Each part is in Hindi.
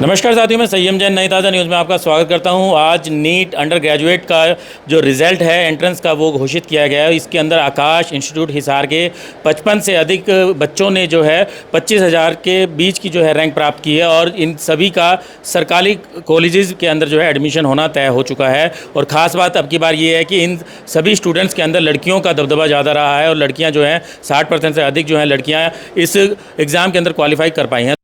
नमस्कार साथियों, मैं संयम जैन नई ताज़ा न्यूज़ में आपका स्वागत करता हूं। आज नीट अंडर ग्रेजुएट का जो रिज़ल्ट है एंट्रेंस का वो घोषित किया गया है। इसके अंदर आकाश इंस्टीट्यूट हिसार के 55 से अधिक बच्चों ने जो है 25,000 के बीच की जो है रैंक प्राप्त की है और इन सभी का सरकारी कॉलेजेस के अंदर जो है एडमिशन होना तय हो चुका है। और ख़ास बात अब की बार ये है कि इन सभी स्टूडेंट्स के अंदर लड़कियों का दबदबा ज़्यादा रहा है और लड़कियाँ जो हैं 60% से अधिक जो हैं लड़कियाँ इस एग्ज़ाम के अंदर क्वालिफाई कर पाई हैं।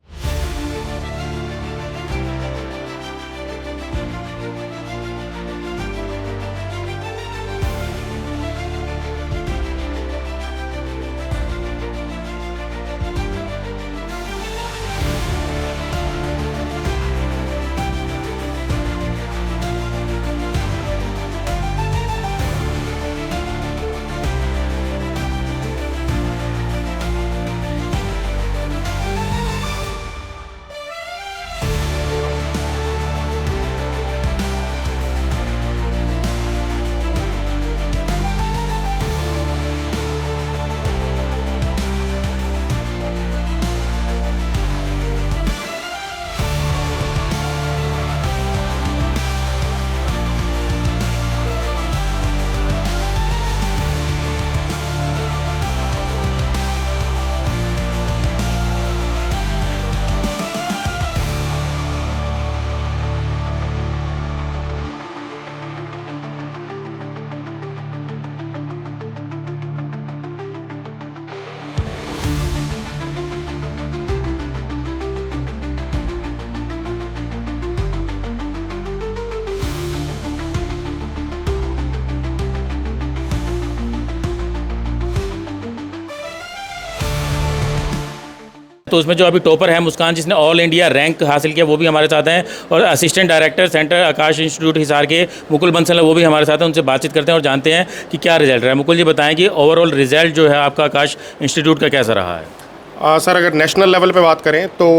तो उसमें जो अभी टॉपर है मुस्कान, जिसने ऑल इंडिया रैंक हासिल किया, वो भी हमारे साथ हैं। और असिस्टेंट डायरेक्टर सेंटर आकाश इंस्टीट्यूट हिसार के मुकुल बंसल वो भी हमारे साथ हैं। उनसे बातचीत करते हैं और जानते हैं कि क्या रिजल्ट रहा है। मुकुल जी, बताएं कि ओवरऑल रिजल्ट जो है आपका आकाश इंस्टीट्यूट का कैसा रहा है? सर, अगर नेशनल लेवल पे बात करें तो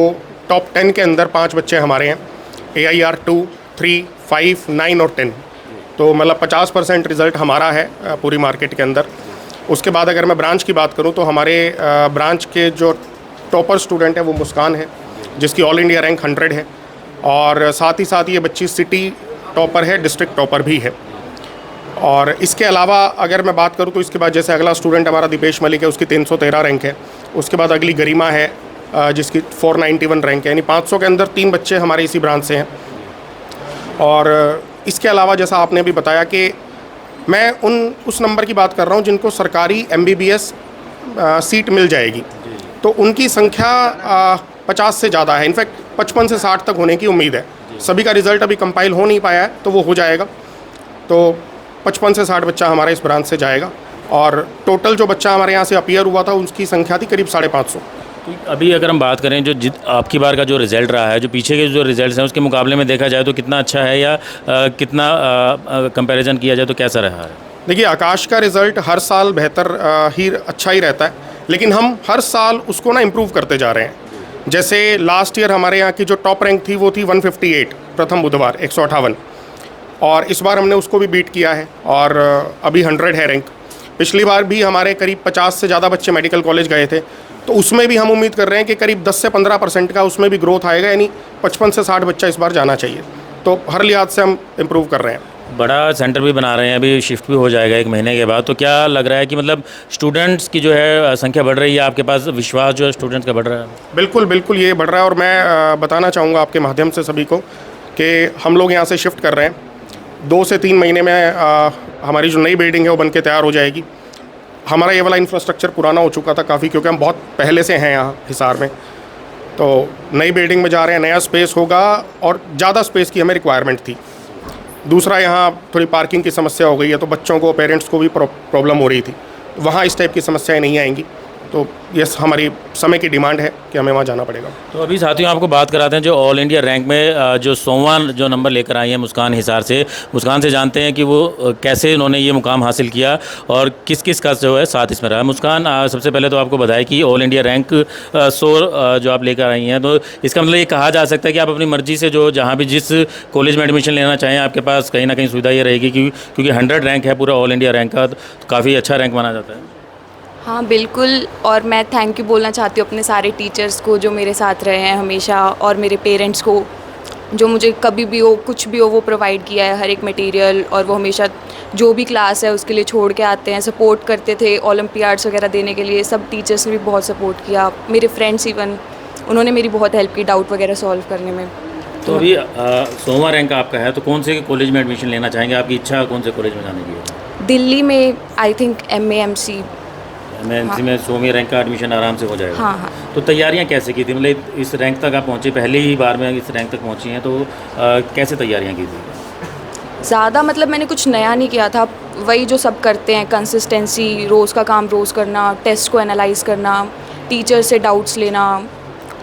टॉप 10 के अंदर 5 बच्चे हमारे हैं, AIR 2, 3, 5, 9 और 10। तो मतलब 50% रिज़ल्ट हमारा है पूरी मार्केट के अंदर। उसके बाद अगर मैं ब्रांच की बात करूं तो हमारे ब्रांच के जो टॉपर स्टूडेंट है वो मुस्कान है, जिसकी ऑल इंडिया रैंक 100 है। और साथ ही साथ ये बच्ची सिटी टॉपर है, डिस्ट्रिक्ट टॉपर भी है। और इसके अलावा अगर मैं बात करूं तो इसके बाद जैसे अगला स्टूडेंट हमारा दीपेश मलिक है, उसकी 313 रैंक है। उसके बाद अगली गरिमा है जिसकी 491 रैंक है। यानी 500 के अंदर 3 बच्चे हमारे इसी ब्रांच से हैं। और इसके अलावा जैसा आपने भी बताया कि मैं उस नंबर की बात कर रहा हूं जिनको सरकारी MBBS सीट मिल जाएगी, तो उनकी संख्या 50 से ज़्यादा है। इनफैक्ट 55 से 60 तक होने की उम्मीद है। सभी का रिज़ल्ट अभी कंपाइल हो नहीं पाया है, तो वो हो जाएगा। तो 55 से 60 बच्चा हमारे इस ब्रांच से जाएगा। और टोटल जो बच्चा हमारे यहाँ से अपीयर हुआ था उसकी संख्या थी करीब 550। अभी अगर हम बात करें जो आपकी बार का जो रिज़ल्ट रहा है, जो पीछे के जो रिज़ल्ट हैं उसके मुकाबले में देखा जाए तो कितना अच्छा है या कितना कंपैरिजन किया जाए तो कैसा रहा है? देखिए, आकाश का रिज़ल्ट हर साल बेहतर ही अच्छा ही रहता है, लेकिन हम हर साल उसको ना इम्प्रूव करते जा रहे हैं। जैसे लास्ट ईयर हमारे यहाँ की जो टॉप रैंक थी वो थी 158, प्रथम बुधवार 158। और इस बार हमने उसको भी बीट किया है और अभी 100 है रैंक। पिछली बार भी हमारे करीब 50 से ज़्यादा बच्चे मेडिकल कॉलेज गए थे, तो उसमें भी हम उम्मीद कर रहे हैं कि करीब 10 से 15% का उसमें भी ग्रोथ आएगा। यानी 55 से 60 बच्चा इस बार जाना चाहिए। तो हर लिहाज से हम इम्प्रूव कर रहे हैं। बड़ा सेंटर भी बना रहे हैं, अभी शिफ्ट भी हो जाएगा 1 महीने के बाद। तो क्या लग रहा है कि मतलब स्टूडेंट्स की जो है संख्या बढ़ रही है, आपके पास विश्वास जो है स्टूडेंट्स का बढ़ रहा है? बिल्कुल बिल्कुल, ये बढ़ रहा है। और मैं बताना चाहूँगा आपके माध्यम से सभी को कि हम लोग यहाँ से शिफ्ट कर रहे हैं। 2 से 3 महीने में हमारी जो नई बिल्डिंग है वो बन के तैयार हो जाएगी। हमारा ये वाला इंफ्रास्ट्रक्चर पुराना हो चुका था काफ़ी, क्योंकि हम बहुत पहले से हैं यहाँ हिसार में। तो नई बिल्डिंग में जा रहे हैं, नया स्पेस होगा और ज़्यादा स्पेस की हमें रिक्वायरमेंट थी। दूसरा, यहाँ थोड़ी पार्किंग की समस्या हो गई है, तो बच्चों को, पेरेंट्स को भी प्रॉब्लम हो रही थी। वहाँ इस टाइप की समस्याएं नहीं आएंगी। तो ये हमारी समय की डिमांड है कि हमें वहाँ जाना पड़ेगा। तो अभी साथियों आपको बात कराते हैं जो ऑल इंडिया रैंक में जो 100वां जो नंबर लेकर आई है मुस्कान हिसार से। मुस्कान से जानते हैं कि वो कैसे उन्होंने ये मुकाम हासिल किया और किस किस का जो है साथ इसमें रहा। मुस्कान, सबसे पहले तो आपको बधाई कि ऑल इंडिया रैंक 100 जो आप लेकर आई हैं, तो इसका मतलब ये कहा जा सकता है कि आप अपनी मर्ज़ी से जो जहाँ भी जिस कॉलेज में एडमिशन लेना चाहें आपके पास कहीं ना कहीं सुविधा ये रहेगी, क्योंकि 100 रैंक है पूरा ऑल इंडिया रैंक का, तो काफ़ी अच्छा रैंक माना जाता है। हाँ बिल्कुल, और मैं थैंक यू बोलना चाहती हूँ अपने सारे टीचर्स को जो मेरे साथ रहे हैं हमेशा, और मेरे पेरेंट्स को जो मुझे कभी भी हो कुछ भी हो वो प्रोवाइड किया है, हर एक मटेरियल। और वो हमेशा जो भी क्लास है उसके लिए छोड़ के आते हैं, सपोर्ट करते थे ओलंपियाड्स वगैरह देने के लिए। सब टीचर्स ने भी बहुत सपोर्ट किया, मेरे फ्रेंड्स इवन उन्होंने मेरी बहुत हेल्प की डाउट वगैरह सॉल्व करने में। तो अभी 100वां रैंक आपका है, तो कौन से कॉलेज में एडमिशन लेना चाहेंगे? आपकी इच्छा कौन से कॉलेज में जाने की है? दिल्ली में आई थिंक MAMC। MAMC में 100वें रैंक का एडमिशन आराम से हो जाएगा। हाँ हाँ। तो तैयारियां कैसे की थी? मतलब इस रैंक तक आप पहुंचे, पहली ही बार में इस रैंक तक पहुंची हैं, तो कैसे तैयारियां की थी? ज़्यादा मतलब मैंने कुछ नया नहीं किया था, वही जो सब करते हैं, कंसिस्टेंसी, रोज़ का काम रोज़ करना, टेस्ट को एनालाइज करना, टीचर से डाउट्स लेना,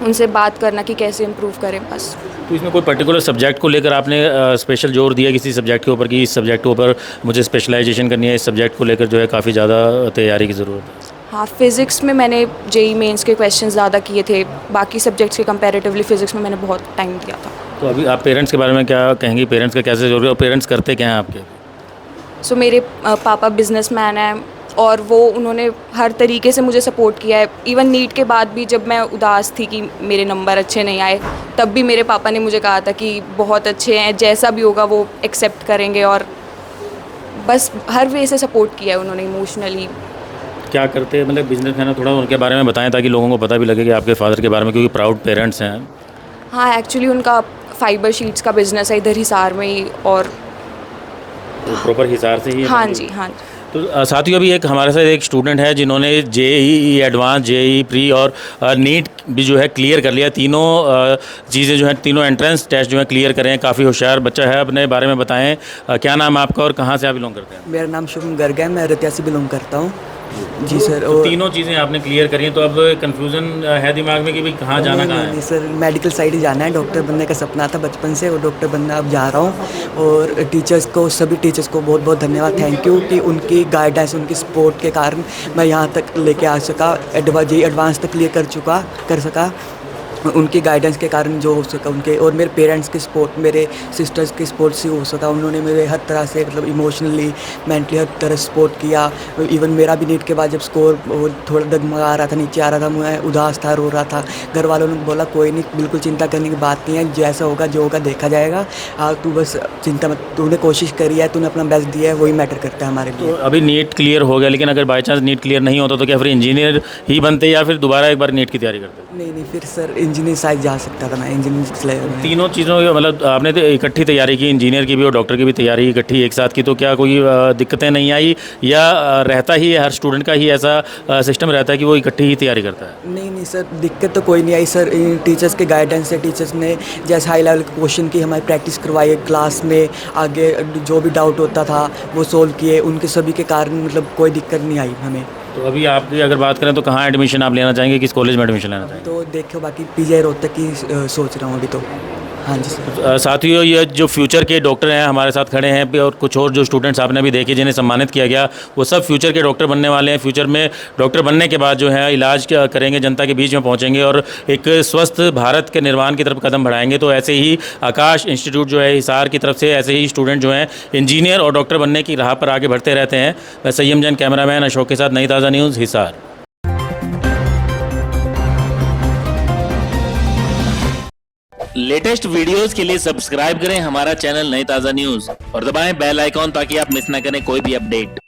उनसे बात करना कि कैसे इम्प्रूव करें, बस। तो इसमें कोई पर्टिकुलर सब्जेक्ट को लेकर आपने स्पेशल जोर दिया किसी सब्जेक्ट के ऊपर कि इस सब्जेक्ट के ऊपर मुझे स्पेशलाइजेशन करनी है, इस सब्जेक्ट को लेकर जो है काफ़ी ज़्यादा तैयारी की ज़रूरत है? हाँ, फिज़िक्स में मैंने JEE मेंस के क्वेश्चन ज़्यादा किए थे, बाकी सब्जेक्ट्स के कंपैरेटिवली फ़िज़िक्स में मैंने बहुत टाइम दिया था। तो अभी आप पेरेंट्स के बारे में क्या कहेंगी? पेरेंट्स का कैसे ज़रूरी है और पेरेंट्स करते क्या हैं आपके? सो मेरे पापा बिजनेसमैन हैं और वो उन्होंने हर तरीके से मुझे सपोर्ट किया है। इवन नीट के बाद भी जब मैं उदास थी कि मेरे नंबर अच्छे नहीं आए, तब भी मेरे पापा ने मुझे कहा था कि बहुत अच्छे हैं, जैसा भी होगा वो एक्सेप्ट करेंगे। और बस हर वे से सपोर्ट किया है उन्होंने इमोशनली। क्या करते हैं मतलब बिजनेसमैन है? थोड़ा उनके बारे में बताएं ताकि लोगों को पता भी लगे कि आपके फादर के बारे में, क्योंकि प्राउड पेरेंट्स हैं। हाँ, एक्चुअली उनका फाइबर शीट्स का बिज़नेस है इधर हिसार में ही। और तो प्रॉपर हिसार से ही? हाँ जी, हाँ जी। तो साथियों अभी एक हमारे साथ एक स्टूडेंट है जिन्होंने JEE एडवांस, JEE प्री और नीट भी जो है क्लियर कर लिया। तीनों चीज़ें जो है, तीनों एंट्रेंस टेस्ट जो है क्लियर करें। काफ़ी होशियार बच्चा है। अपने बारे में बताएं, क्या नाम है आपका और कहाँ से आप बिलोंग करते हैं? मेरा नाम शुभम गर्ग है, मैं रतिया से बिलोंग करता हूँ। जी सर। तो और तीनों चीज़ें आपने क्लियर करी हैं, तो अब कन्फ्यूज़न है दिमाग में कि भाई कहाँ जाना, कहाँ नहीं है? सर, मेडिकल साइड ही जाना है। डॉक्टर बनने का सपना था बचपन से और डॉक्टर बनना अब जा रहा हूँ। और टीचर्स को, सभी टीचर्स को बहुत बहुत धन्यवाद, थैंक यू कि उनकी गाइडेंस, उनकी सपोर्ट के कारण मैं यहाँ तक लेके आ सका। JEE एडवांस तक क्लियर कर सका। उनकी गाइडेंस के कारण जो हो सका, उनके और मेरे पेरेंट्स की सपोर्ट, मेरे सिस्टर्स की सपोर्ट से हो सका। उन्होंने मेरे हर तरह से मतलब इमोशनली, मेंटली हर तरह सपोर्ट किया। इवन मेरा भी नीट के बाद जब स्कोर थोड़ा डगमगा रहा था, नीचे आ रहा था, मैं उदास था, रो रहा था। घर वालों ने बोला कोई नहीं, बिल्कुल चिंता करने की बात नहीं है, जैसा होगा जो होगा देखा जाएगा, तू बस चिंता मत, तूने कोशिश करी है, तूने अपना बेस्ट दिया है, वही मैटर करता है हमारे लिए। तो अभी नीट क्लियर हो गया, लेकिन अगर बाई चांस नीट क्लियर नहीं होता तो क्या फिर इंजीनियर ही बनते या फिर दोबारा एक बार नीट की तैयारी करते? नहीं, फिर सर इंजीनियर साइड जा सकता था मैं, इंजीनियर लेवल में। तीनों चीज़ों की मतलब आपने तो इकट्ठी तैयारी की, इंजीनियर की भी और डॉक्टर की भी तैयारी इकट्ठी एक साथ की, तो क्या कोई दिक्कतें नहीं आई या रहता ही है, हर स्टूडेंट का ही ऐसा सिस्टम रहता है कि वो इकट्ठी ही तैयारी करता है? नहीं सर, दिक्कत तो कोई नहीं आई सर। टीचर्स के गाइडेंस से, टीचर्स ने जैसे हाई लेवल के क्वेश्चन की हमारी प्रैक्टिस करवाई क्लास में, आगे जो भी डाउट होता था वो सोल्व किए, उनके सभी के कारण मतलब कोई दिक्कत नहीं आई हमें। तो अभी आपकी अगर बात करें तो कहाँ एडमिशन आप लेना चाहेंगे, किस कॉलेज में एडमिशन लेना चाहेंगे? तो देखो, बाकी PGI रोहतक की सोच रहा हूँ अभी तो। हाँ जी सर। साथियों ये जो फ्यूचर के डॉक्टर हैं हमारे साथ खड़े हैं, और कुछ और जो स्टूडेंट्स आपने अभी देखे जिन्हें सम्मानित किया गया, वो सब फ्यूचर के डॉक्टर बनने वाले हैं। फ्यूचर में डॉक्टर बनने के बाद जो है इलाज करेंगे, जनता के बीच में पहुंचेंगे और एक स्वस्थ भारत के निर्माण की तरफ कदम बढ़ाएंगे। तो ऐसे ही आकाश इंस्टीट्यूट जो है हिसार की तरफ से ऐसे ही स्टूडेंट जो हैं इंजीनियर और डॉक्टर बनने की राह पर आगे बढ़ते रहते हैं। मैं संयम जैन, कैमरामैन अशोक के साथ, नई ताज़ा न्यूज़, हिसार। लेटेस्ट वीडियोस के लिए सब्सक्राइब करें हमारा चैनल नई ताज़ा न्यूज़ और दबाएं बेल आइकॉन ताकि आप मिस ना करें कोई भी अपडेट।